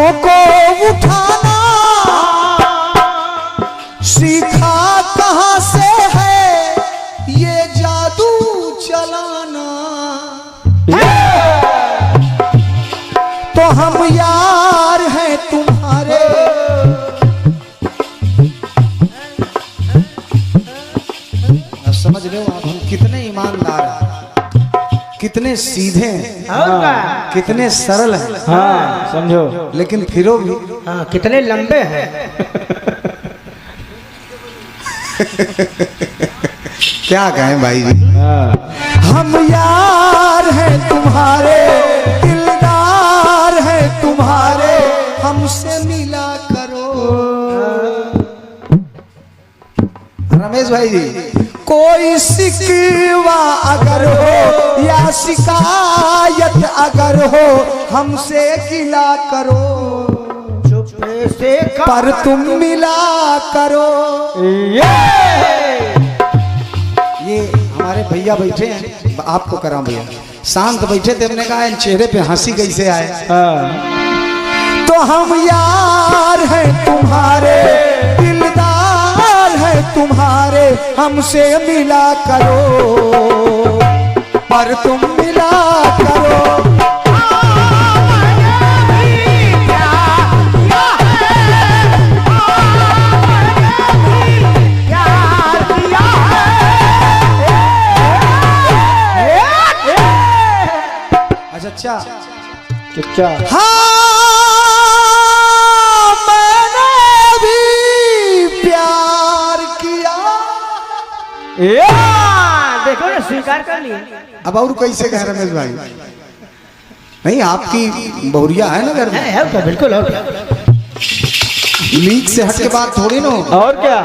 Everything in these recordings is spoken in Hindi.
पत्थरों को उठाना सीखा कहाँ से है ये जादू चलाना। तो हम यार हैं तुम्हारे, अब समझ रहे हो आप हम कितने ईमानदार हैं, कितने सीधे हैं, कितने सरल हैं। हाँ समझो, लेकिन फिरो भी हाँ कितने लंबे हैं। क्या कहें भाई जी। हाँ। हम यार हैं तुम्हारे, दिलदार हैं तुम्हारे, हमसे मिला करो। रमेश भाई जी, कोई शिकवा अगर हो या शिकायत अगर हो हमसे गिला करो, चुपे से पर तुम मिला करो। ये हमारे भैया बैठे हैं, आपको कराऊं भैया, शांत बैठे थे, हमने कहा इन चेहरे पे हंसी कैसे आए। तो हम यार हैं तुम्हारे, दिलदार हैं तुम्हारे, हमसे मिला करो, पर तुम मिला करो। अच्छा क्या? हाँ मैंने भी प्यार किया। देखो ना स्वीकार कर लिया। अब और कैसे कह रमेश भाई, नहीं आपकी बहुरिया है ना घर में, है क्या? बिल्कुल और क्या? लीक से हट के बात थोड़ी ना। और क्या?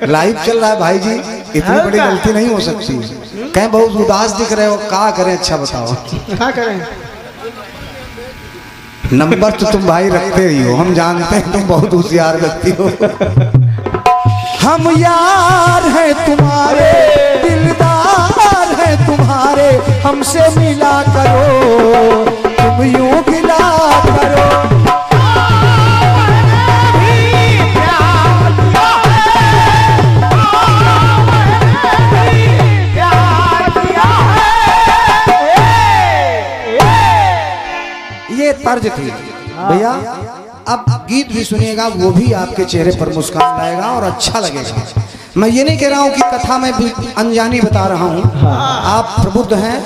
लाइव चल रहा है भाई जी, इतनी बड़ी गलती नहीं हो सकती। कहीं बहुत उदास दिख रहे हो, क्या करें? अच्छा बताओ क्या करें? नंबर तो तुम भाई रखते ही हो, हम जानते हैं तुम बहुत होशियार व्यक्ति हो। हम यार हैं तुम्हारे, दिलदार हैं तुम्हारे, हमसे मिला करो, तुम यूं गिला करो। ये तर्ज थी भैया। अब गीत भी सुनिएगा, वो भी आपके चेहरे पर मुस्कान लाएगा और अच्छा लगेगा। मैं ये नहीं कह रहा हूँ कि कथा में भी अनजानी बता रहा हूँ, आप प्रबुद्ध हैं।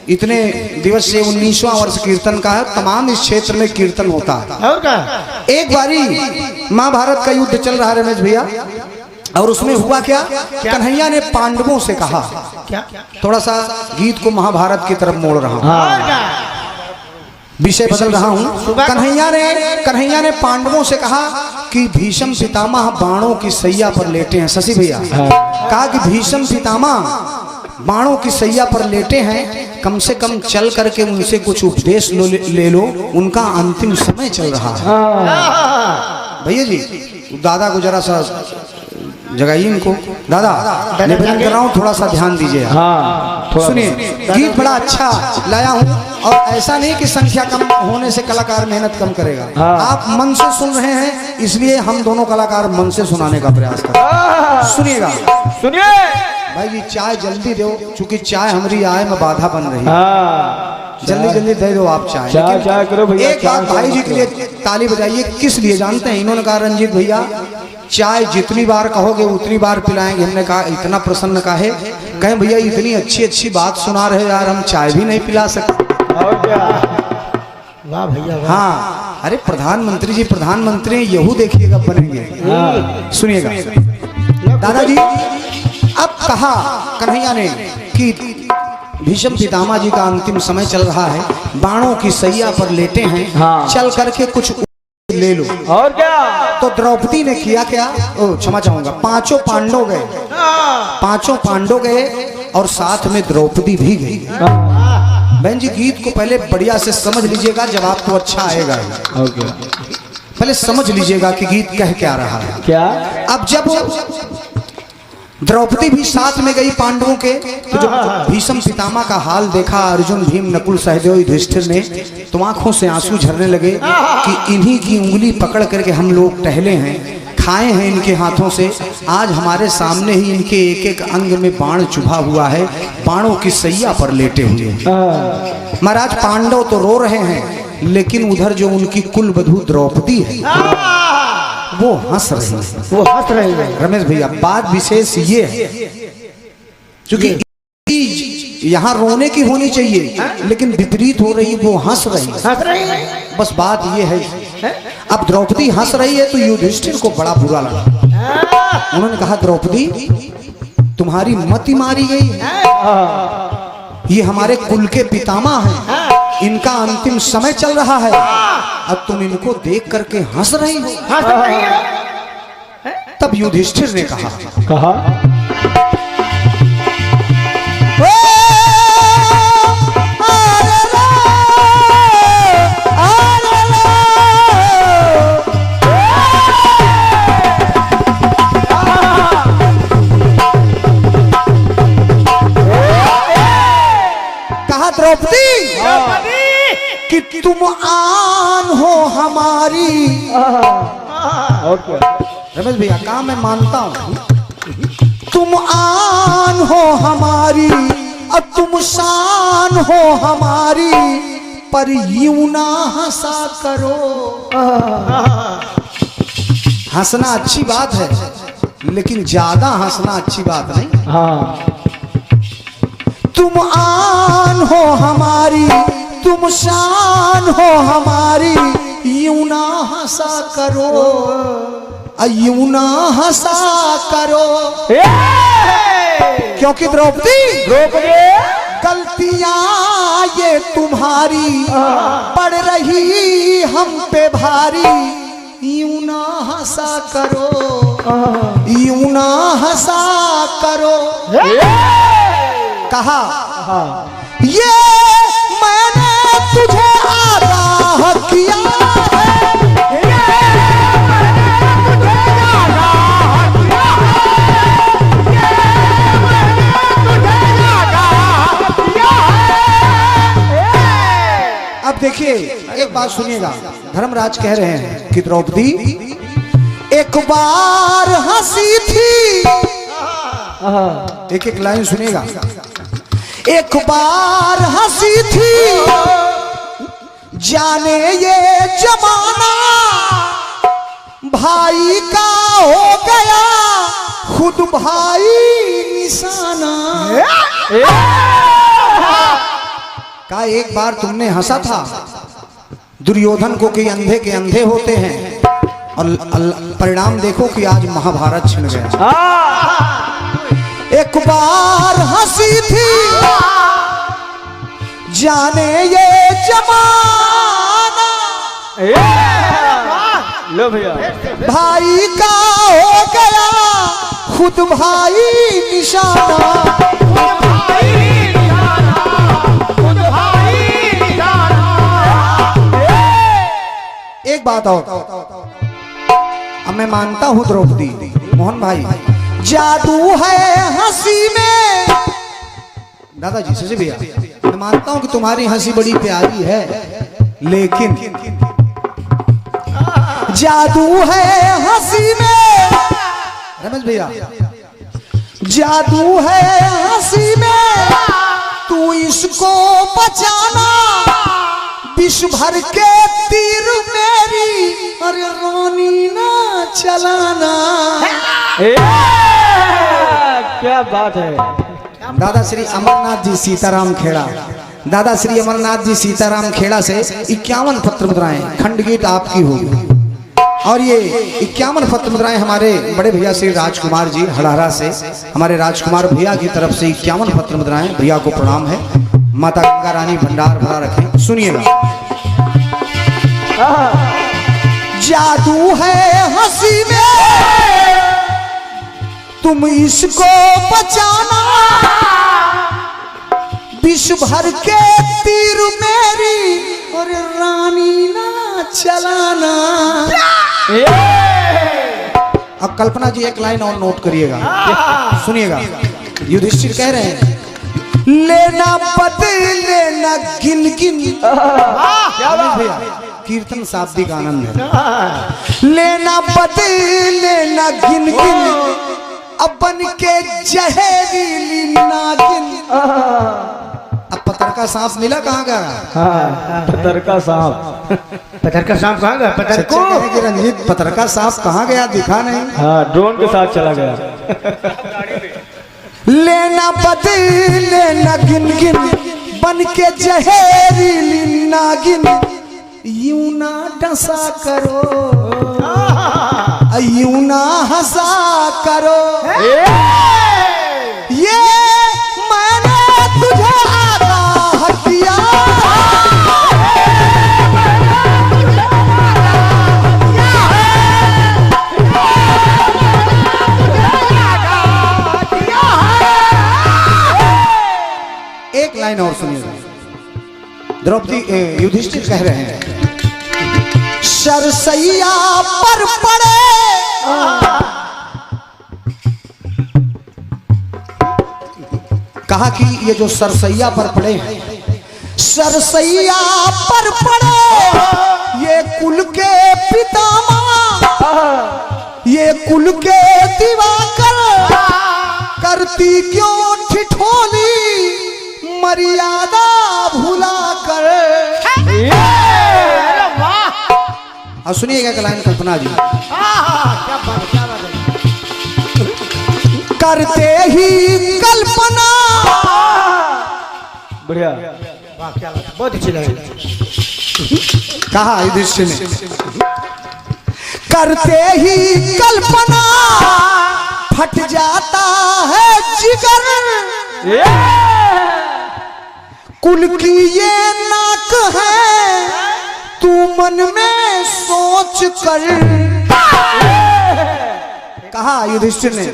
इतने दिवस से 19वां वर्ष कीर्तन का है, तमाम इस क्षेत्र में कीर्तन होता है। और क्या? एक बारी महाभारत का युद्ध चल रहा है रमेश भैया, और उसमें हुआ क्या, कन्हैया ने पांडवों से कहा, क्या? थोड़ा सा गीत को महाभारत की तरफ मोड़ रहा हूँ, विषय बदल रहा हूँ। कन्हैया ने पांडवों से कहा कि भीष्म पितामह बाणों की सैया पर लेटे हैं। शशि भैया कहा कि भीष्म पितामह बाणों की सैया पर लेटे हैं, कम से कम चल करके उनसे कुछ उपदेश ले लो, उनका अंतिम समय चल रहा है। भैया जी दादा को जरा सा जगाइए इनको। दादा निवेदन कर रहा हूँ, थोड़ा सा ध्यान दीजिए। हाँ सुनिए, गीत बड़ा अच्छा लाया हूँ, और ऐसा नहीं कि संख्या कम होने से कलाकार मेहनत कम करेगा। आप मन से सुन रहे हैं, इसलिए हम दोनों कलाकार मन से सुनाने का प्रयास करें। सुनिएगा, सुनिए भाई जी चाय जल्दी दो, चूंकि चाय हमारी आय में बाधा बन रही है। जल्दी जल्दी दे दो आप चाय। चाय करो भैया। एक बात भाई जी के लिए ताली बजाइए, किस लिए जानते हैं? इन्होंने कहा रंजीत भैया चाय जितनी बार कहोगे उतनी बार पिलाएंगे। हमने कहा इतना प्रसन्न काहे? कहें भैया इतनी अच्छी अच्छी बात सुना रहे यार, हम चाय भी नहीं पिला सकते। और क्या? वाह भैया वाह। हाँ अरे प्रधानमंत्री जी प्रधानमंत्री यहू देखिएगा बनेंगे। सुनिएगा दादाजी, अब कहा कन्हैया ने कि भीष्म पितामह जी का अंतिम समय चल रहा है, बाणों की सैया पर लेटे हैं, चल करके कुछ ले लो। और क्या? तो द्रौपदी ने किया क्या? क्षमा चाहूंगा, पांचों पांडव गए और साथ में द्रौपदी भी गई। बहन जी गीत को पहले बढ़िया से समझ लीजिएगा, जब आपको अच्छा आएगा। पहले समझ लीजिएगा कि गीत कह क्या रहा है। क्या? अब जब द्रौपदी भी साथ में गई पांडवों के। तो जब भीष्म पितामह का हाल देखा अर्जुन भीम नकुल सहदेव युधिष्ठिर ने, तो आंखों से आंसू झरने लगे कि इन्हीं की उंगली पकड़ करके हम लोग टहले हैं, खाए हैं इनके हाथों से, आज हमारे सामने ही इनके एक एक अंग में बाण चुभा हुआ है, बाणों की सैया पर लेटे हुए। महाराज पांडव तो रो रहे हैं, लेकिन उधर जो उनकी कुल वधू द्रौपदी है वो हंस रही है। वो हंस रही है। रमेश भैया बात विशेष ये है, क्योंकि यहाँ रोने की होनी चाहिए, लेकिन विपरीत हो रही, वो हंस रही है। हंस रही है। बस बात ये है, अब द्रौपदी हंस रही है तो युधिष्ठिर को बड़ा बुरा लगा। उन्होंने कहा द्रौपदी तुम्हारी मति मारी गई है, ये हमारे कुल के पितामह हैं, इनका अंतिम समय चल रहा है, अब तुम इनको देख करके हंस रही हो। हंस रही है। तब युधिष्ठिर ने कहा द्रौपदी कि तुम आन हो हमारी। और क्या रमेश भैया काम मैं मानता हूँ, तुम आन हो हमारी और तुम शान हो हमारी, पर यूं ना हंसा करो। हंसना अच्छी बात है, लेकिन ज्यादा हंसना अच्छी बात नहीं। हाँ तुम आन हो हमारी, तुम शान हो हमारी, यूं ना हंसा करो, यूं ना हंसा करो। क्योंकि द्रौपदी गलतियां ये तुम्हारी पड़ रही हम पे भारी, यूं ना हंसा करो, यूं ना हंसा करो। कहा ये मैंने तुझे आगाह किया है, अब देखिए एक बात सुनिएगा, धर्मराज कह रहे हैं कि द्रौपदी एक बार हंसी थी। एक एक लाइन सुनिएगा। एक बार हंसी थी जाने ये जमाना, भाई का हो गया खुद भाई निशाना। का एक बार तुमने हंसा था, दुर्योधन को कि अंधे के अंधे होते हैं, और परिणाम देखो कि आज महाभारत छिड़ गया। एक बार हंसी थी जाने ये जमाना, लो भैया भाई का हो गया खुद भाई निशाना। एक बात और, अब मैं मानता हूं द्रौपदी मोहन भाई जादू है हंसी में। दादाजी सजी भैया मैं मानता हूं कि तुम्हारी हंसी बड़ी प्यारी है, लेकिन जादू है हंसी में। रमेश भैया जादू है हंसी में, तू इसको बचाना, विश्व भर के तीर मेरी अरे रानी ना चलाना। क्या बात है। दादा श्री अमरनाथ जी सीताराम खेड़ा, दादा श्री अमरनाथ जी सीताराम खेड़ा से 51 पत्र मुद्राएं खंडगीत आपकी होगी, और ये 51 पत्र मुद्राएं हमारे बड़े भैया श्री राजकुमार जी हड़हरा से, हमारे राजकुमार भैया की तरफ से 51 पत्र मुद्राएं, भैया को प्रणाम है। माता गंगा रानी भंडार भरा रखें। सुनिएगा। जादू है हंसी में, तुम इसको बचाना, विश्व भर के तीर मेरी और रानी ना चलाना। अब कल्पना जी एक लाइन और नोट करिएगा, सुनिएगा, युधिष्ठिर कह रहे हैं लेना बदले न गिन गिन। क्या भैया, कीर्तन शाब्दिक आनंद है। लेना बदले न गिन गिन, अपन के जहरीली नागिन। अब पत्थर का सांप मिला कहाँ गया? पत्थर का सांप। पत्थर का सांप कहाँ गया? पत्थर को रंजीत, पत्थर का सांप कहाँ गया? दिखा नहीं। हाँ, ड्रोन के साथ चला गया। लेना बदले न गिन गिन, बन के जहरीली नागिन। यूं ना डसा करो, यूं ना हंसा करो, ये मैंने तुझे आगाह किया। एक लाइन और सुनिएगा, द्रौपदी युधिष्ठिर कह रहे हैं सरसैया पर पड़े, कहा कि ये जो सरसैया पर पड़े हैं, सरसैया पर पड़े ये कुल के पितामह, ये कुल के दिवाकर। करती क्यों ठिठोली मर्यादा भुला कर। और सुनिएगा कि लाइन कल्पना जी, क्या बात है। करते ही कल्पना। बढ़िया, वाह क्या बात है, बहुत अच्छी लगी। कहा युधिष्ठिर ने, करते ही कल्पना फट जाता है जिगर। कुल की ये नाक है तू मन में सोच कर। कहा युधिष्ठिर ने,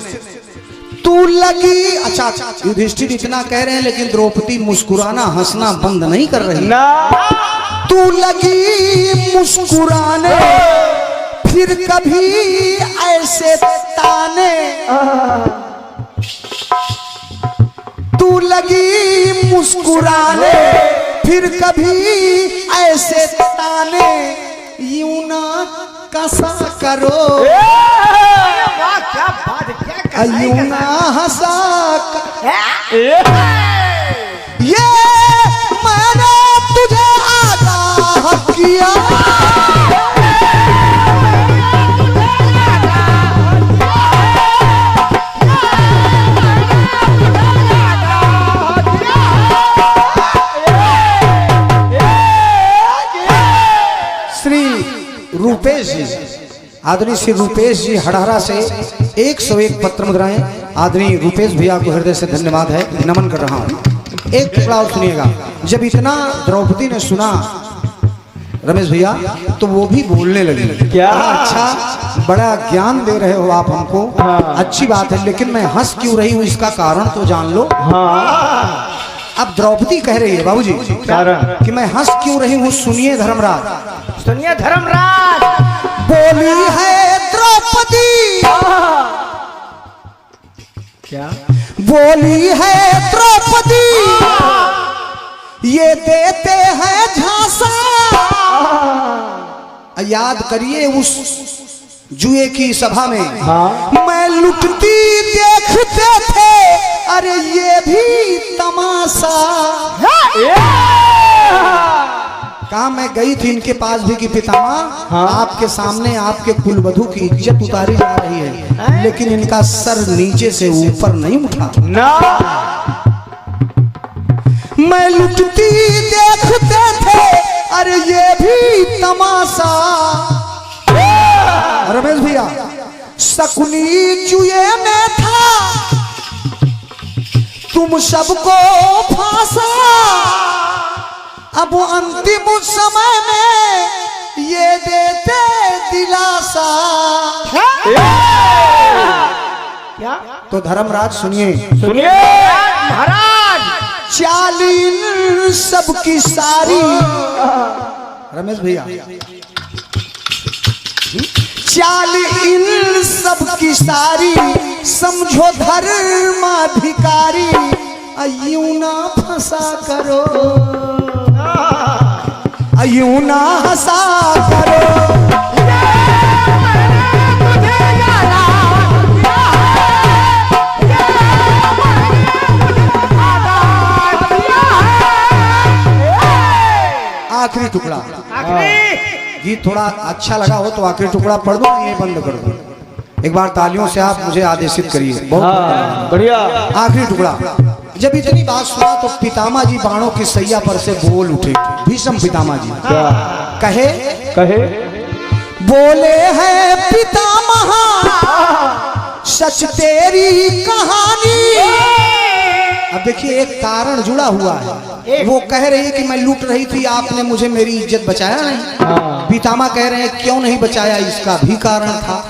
तू लगी। अच्छा, युधिष्ठिर इतना कह रहे हैं लेकिन द्रौपदी मुस्कुराना हंसना बंद नहीं कर रही ना। तू लगी मुस्कुराने, फिर कभी ऐसे ताने। तू लगी मुस्कुराने, फिर कभी ऐसे ताने। यूं ना कसा करो, वाह क्या बात है, क्या यूं ना हंसा ये मैंने तुझे आगाह किया। रूपेश जी, आदरणीय श्री रूपेश जी हड़हरा से 101 पत्र मुद्राएं। आदरणीय रूपेश भैया को हृदय से धन्यवाद है, नमन कर रहा हूं। एक टुकड़ा और सुनिएगा। जब इतना द्रौपदी ने सुना रमेश भैया तो वो भी बोलने लगी। क्या? अच्छा, बड़ा ज्ञान दे रहे हो आप हमको। अच्छी बात है, लेकिन मैं हंस क्यों रही हूँ इसका कारण तो जान लो। अब द्रौपदी कह रही है बाबूजी कारण कि मैं हंस क्यों रही हूँ। सुनिए धर्मराज, सुनिए धर्मराज। बोली है द्रौपदी, क्या बोली है द्रौपदी, ये देते हैं झांसा। याद करिए उस जुए की सभा में। हाँ। मैं लुटती देखते थे, अरे ये भी तमाशा। कहा मैं गई थी इनके पास भी कि पितामह हाँ। आपके सामने आपके कुलवधू की इज्जत उतारी जा रही है, लेकिन इनका सर नीचे से ऊपर नहीं उठा ना। मैं लुटती देखते थे, अरे ये भी तमाशा। रमेश भैया, शकुनी जुए में था, तुम सबको फांसा। अब अंतिम समय में ये देते दिलासा। क्या तो धर्मराज सुनिए, सुनिए महाराज। चालीन सबकी सारी। रमेश भैया, चालीन सबकी सारी समझो धर्माधिकारी, यूं ना फंसा करो, यूं ना हंसा करो। आखिरी टुकड़ा, गीत थोड़ा अच्छा लगा हो तो आखिरी टुकड़ा पढ़ दो, ये बंद कर दो। एक बार तालियों से आप मुझे आदेशित करिए। बहुत बढ़िया। आखिरी टुकड़ा। जब इतनी बात सुना तो पितामह जी बाणों की सैया पर से बोल उठे। भीष्म पितामह जी कहे बोले हैं पितामह सच तेरी कहानी। अब देखिए एक कारण जुड़ा हुआ है। वो कह रही है कि मैं लूट रही थी, आपने मुझे मेरी इज्जत बचाया नहीं। पितामह कह रहे हैं क्यों नहीं बचाया, इसका भी कारण था।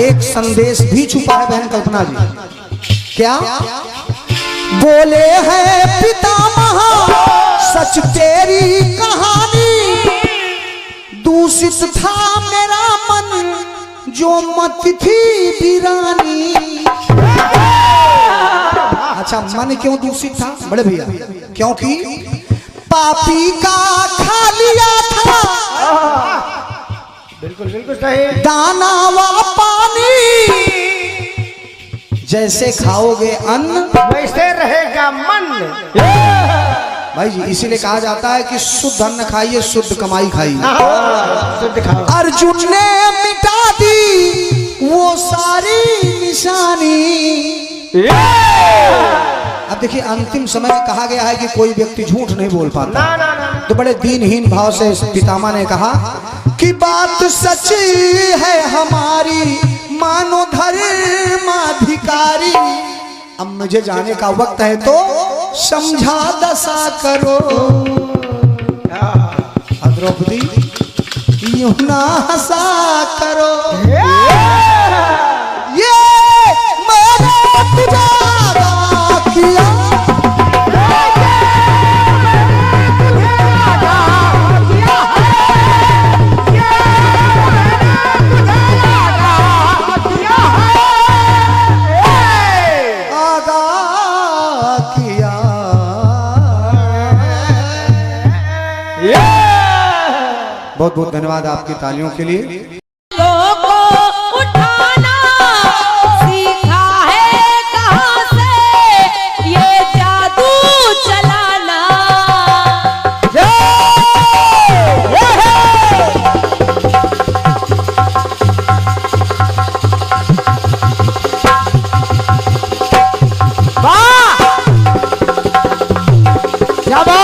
एक संदेश भी छुपा है बहन कल्पना जी। क्या बोले हैं पितामह सच तेरी कहानी, दूषित था मेरा मन जो मत थी वीरानी। अच्छा मन क्यों दूषित था बड़े भैया? क्योंकि पापी का खा लिया था बिल्कुल बिल्कुल सही। दाना व पानी, जैसे खाओगे अन्न वैसे रहेगा मन। भाई जी इसीलिए कहा जाता है कि शुद्ध अन्न खाइए, शुद्ध कमाई खाइए। शुद्ध खाओ। अर्जुन ने मिटा दी वो सारी निशानी। अब देखिए अंतिम समय में कहा गया है कि कोई व्यक्ति झूठ नहीं बोल पाता। ना ना ना। तो बड़े दीनहीन भाव से पितामह ने कहा कि बात सच्ची है हमारी, मानो धर्माधिकारी। अब मुझे जाने का वक्त है तो समझा दशा करो। द्रौपदी यूं ना हंसा करो, ये मैंने तुझे किया। बहुत बहुत धन्यवाद आपकी तालियों के लिए। उठाना सीखा है कहाँ से, ये जादू चलाना। क्या बात।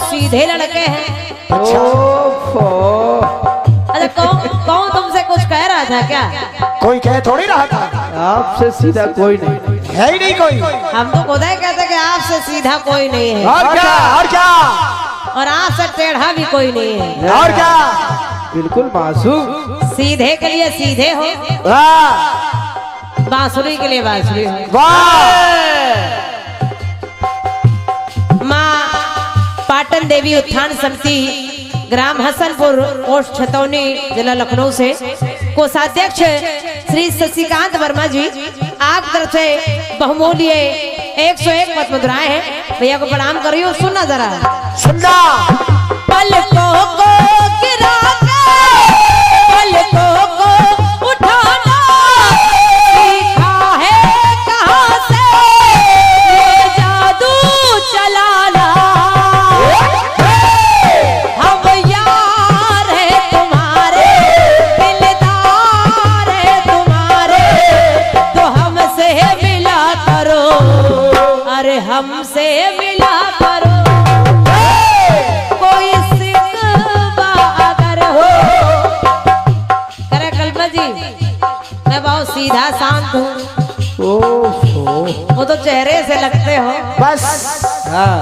सीधे लड़के हैं। अच्छा कौन तुमसे कुछ कह रहा था क्या? कोई कह थोड़ी रहा था। आपसे सीधा कोई नहीं है ही नहीं कोई। हम तो खुद ही कहते कि आपसे सीधा कोई नहीं है। और क्या और क्या, और आपसे टेढ़ा भी कोई नहीं है। और क्या, बिल्कुल मासूम। सीधे के लिए सीधे हो, वाह बांसुरी के लिए बांसुरी हो। वाह। माँ पाटन देवी उत्थान समिति ग्राम हसनपुर पोस्ट छतौनी जिला लखनऊ से कोषाध्यक्ष श्री शशिकांत वर्मा जी आप तरफ से बहुमूल्य 101 पद मुद्राएं हैं। भैया को प्रणाम करियो। सुनना जरा, सुनना। पलकों को गिरा के पलकों को उठाना सीखा है कहाँ से, ये जादू चलाना। हम यार है तुम्हारे, दिलदार है तुम्हारे, तो हमसे मिला करो, अरे हमसे मिला करो। कोई सिकवा अगर हो, करे कल्पना जी मैं बहुत सीधा शांत हूँ, ओहो। वो तो चेहरे से लगते हो। बस हाँ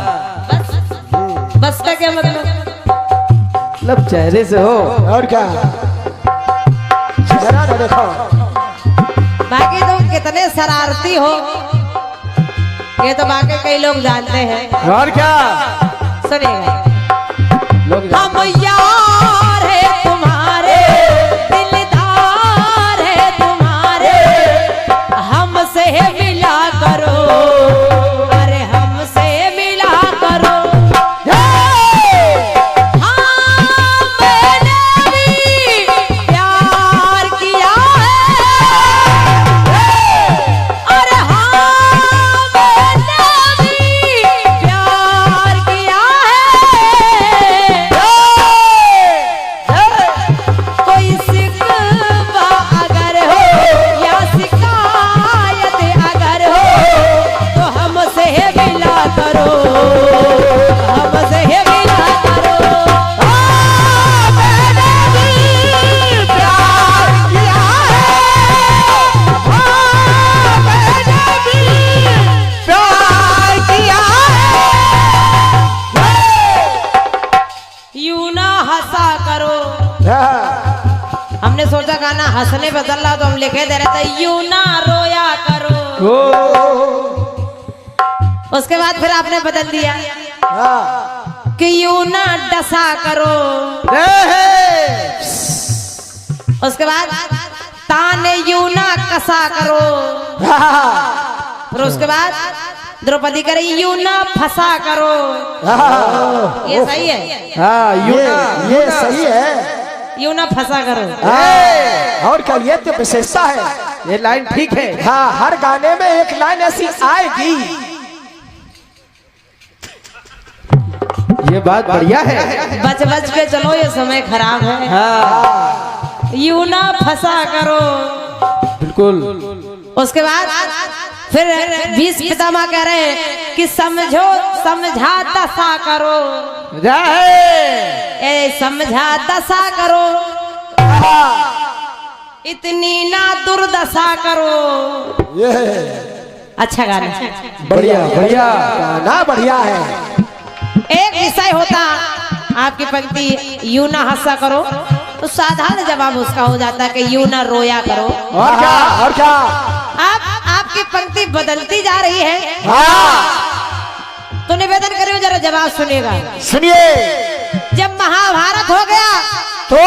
बस का क्या मतलब? मतलब चेहरे से हो। और क्या, चेहरा ना देखो। बाकी तुम कितने शरारती हो ये तो बाकी कई लोग जानते हैं। और क्या सुनिएगा। लोग हम यार है तुम्हारे, दिलदार है तुम्हारे, हमसे मिला करो, अरे हमसे मिला करो। हाँ मैंने भी प्यार किया है, अरे हाँ मैंने भी प्यार किया है। कोई शिकवा अगर हो या शिकायत अगर हो तो हमसे मिला करो, हमसे मिला करो। हाँ, मैंने भी प्यार किया है, हाँ, मैंने भी प्यार किया है। यूं ना हंसा करो। हमने सोचा गाना हंसने बदल रहा तो हम लिखे दे रहे थे यूं ना रोया करो। उसके बाद फिर आपने बदल दिया कि यूं ना डसा करो। उसके बाद ताने यूं ना कसा करो। फिर उसके बाद द्रौपदी करे यूं ना फंसा करो। ये सही है? हाँ ये सही है। यूं ना फंसा करो। और क्या, ये तो विशेषता है। ये लाइन ठीक है। हाँ, हर गाने में एक लाइन ऐसी आएगी। ये बात बढ़िया है। बच बच के चलो ये समय खराब है। हाँ यूं ना फंसा करो। बिल्कुल। उसके बाद फिर 20 पितामह कह रहे हैं कि समझो समझा दशा करो। ए समझा दशा करो, इतनी ना दुर्दशा करो। ये अच्छा गाना। बढ़िया बढ़िया। गाना बढ़िया है। एक विषय होता आपकी पंक्ति यूं ना हंसा करो तो साधारण जवाब उसका हो जाता है कि यूं ना रोया करो। और क्या, और क्या। आपकी पंक्ति बदलती जा रही है हाँ, तो निवेदन करिए जरा जवाब सुनिएगा। सुनिए। जब महाभारत हो गया तो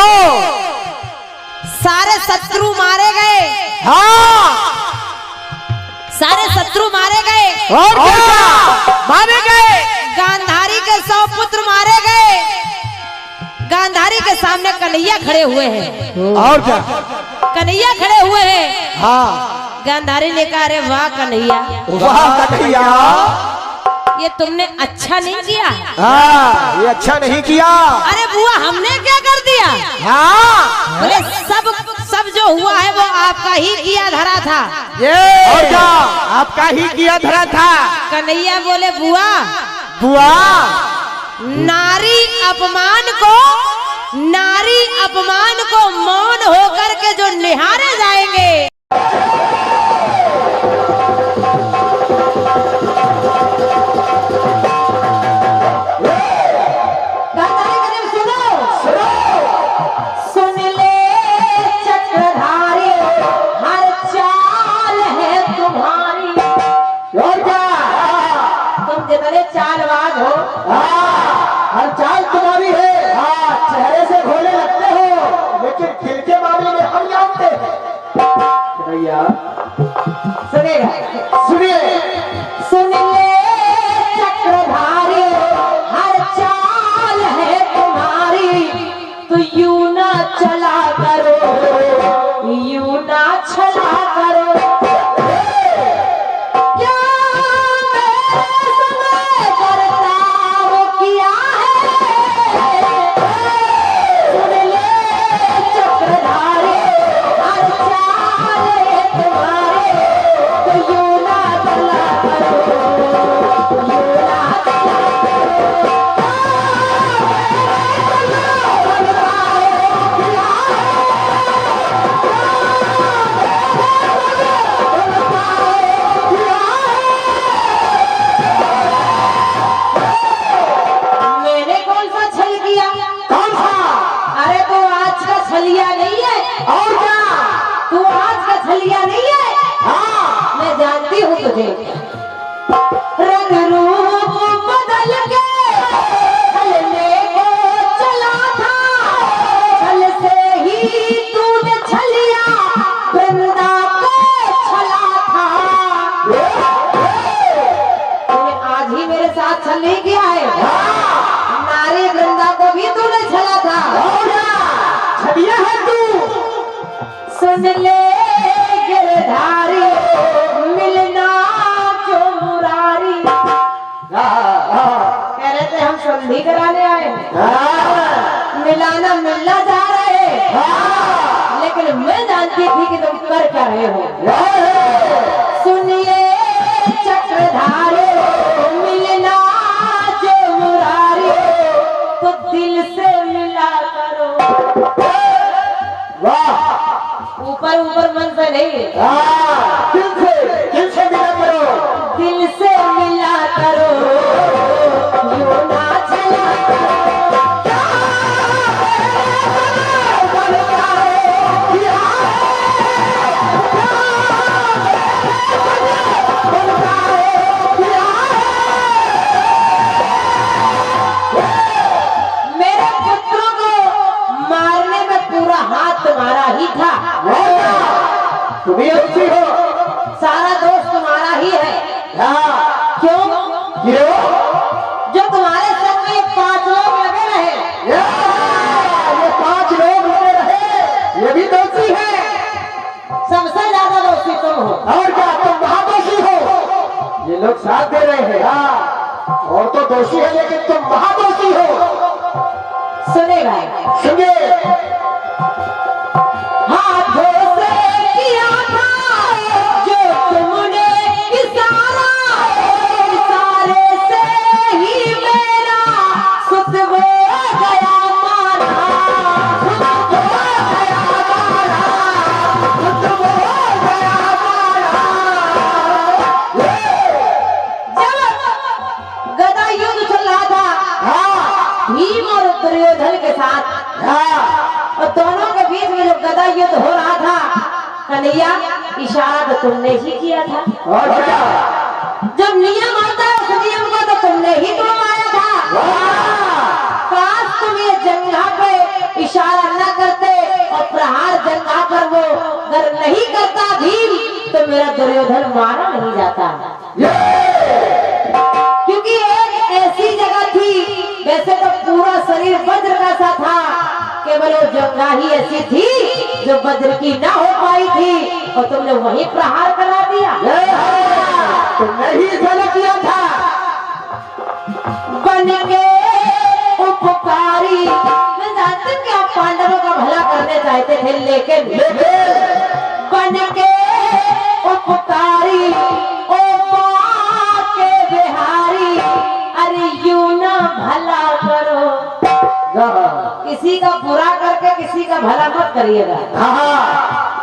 सारे शत्रु मारे गए, हाँ, सारे शत्रु मारे गए और क्या, मारे गए। गांधारी के 100 पुत्र मारे गए। गांधारी के सामने कन्हैया खड़े हुए हैं। और क्या, कन्हैया खड़े हुए हैं। हाँ, गांधारी ने कहा अरे वाह कन्हैया, वाह कन्हैया, ये तुमने अच्छा नहीं किया। हाँ, ये अच्छा नहीं किया। अरे बुआ हमने क्या कर दिया? हाँ, बोले सब जो हुआ है वो आपका ही किया धरा था। और क्या, आपका ही किया धरा था। कन्हैया बोले बुआ बुआ, नारी अपमान को मौन होकर के जो निहारे जाएंगे। सुन ले चक्रधारी, हर चाल है तुम्हारी। और क्या, तुम जितने चालबाज हो, हर चाल तुम्हारी है। हाँ, चेहरे से भोले लगते हो, लेकिन दिल के मामले में हम जानते हैं। भैया सुनिएगा। सुनिए। सुन ले चक्रधारी, हर चाल है तुम्हारी, तो यूं ना चला करो, यूं ना छला करो। क्या मेरे समय बर्ताव किया है? सुन ले चक्रधारी, हर चाल है तुम्हारी, तो यूं ना चला करो, यूं ना चला करो। और क्या? तू आज का छलिया नहीं है, हाँ मैं जानती हूँ तुझे। रंग रूप बदल के छलने को चला था, छल से ही तूने छलिया वृंदा को छला था। तूने आज ही मेरे साथ छल नहीं किया है, नारी वृंदा को भी तूने छला था। और क्या? छलिया है तू। सुन ले गिरधारी मिलना जो मुरारी। कह रहे थे हम संधि कराने आए, मिलाना मिलना जा रहे, लेकिन मैं जानती थी कि तुम कर क्या रहे हो। सुनिए चक्रधारी मिलना जो मुरारी, तो दिल से मिला करो। वाह, ऊपर ऊपर मन से नहीं, दिल से मिला करो। दिल से मिला करो। यूं ना चला क्या बनता है, क्या बनता है, क्या मेरे पुत्रों को मारने में पूरा हाथ तुम्हारा ही था। तुम्हें अच्छी हो। सारा दोष तुम्हारा ही है। क्यों? क्यों? जो तुम्हारे संग में 5 लोग लगे रहे, ये 5 लोग लगे रहे, ये भी दोषी है। सबसे ज्यादा दोषी तुम हो। और क्या? तुम महादोषी हो। ये लोग साथ दे रहे हैं। और तो दोषी है, लेकिन तुम महादोषी हो। सुनेगा सुनिए, हाथों से किया था जो तुमने इशारा, इशारे से ही मेरा सुत वो गया मारा, सुत वो गया मारा, सुत वो गया मारा। जब गदा युद्ध चल रहा था भीम और दुर्योधन के साथ, और दोनों के बीच में जो गदा युद्ध हो रहा था, कन्हैया इशारा तो तुमने ही किया था। और क्या? जब नियम आता है उस नियम को तो तुमने ही तोड़वाया था। काश तुम ये जंघा पे इशारा न करते और प्रहार जंघा पर वो अगर नहीं करता भीम, तो मेरा दुर्योधन मारा नहीं जाता। क्योंकि एक ऐसी जगह थी, वैसे तो पूरा शरीर वज्र का सा था, केवल वो जंघा ही ऐसी थी जो वज्र की ना हो पाई थी, और तुमने वही प्रहार करा दिया। तुमने ही गलत किया था। बन के उपकारी, मैं जानती हूँ कि आप पांडवों का भला करने चाहते थे, लेकिन बन के उपकारी ओ के बिहारी, अरे यूं ना भला करो। किसी का बुरा करके किसी का भला मत करिएगा।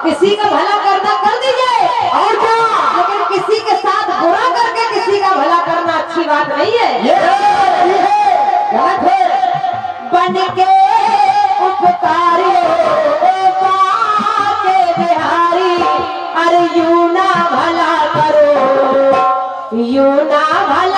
किसी का भला करना कर दीजिए, और क्या? लेकिन किसी के साथ बुरा करके किसी का भला करना अच्छी बात नहीं है। ये गलत है। बन के उपकारी ओ के बिहारी, अरे यूं ना भला करो, यूं ना भला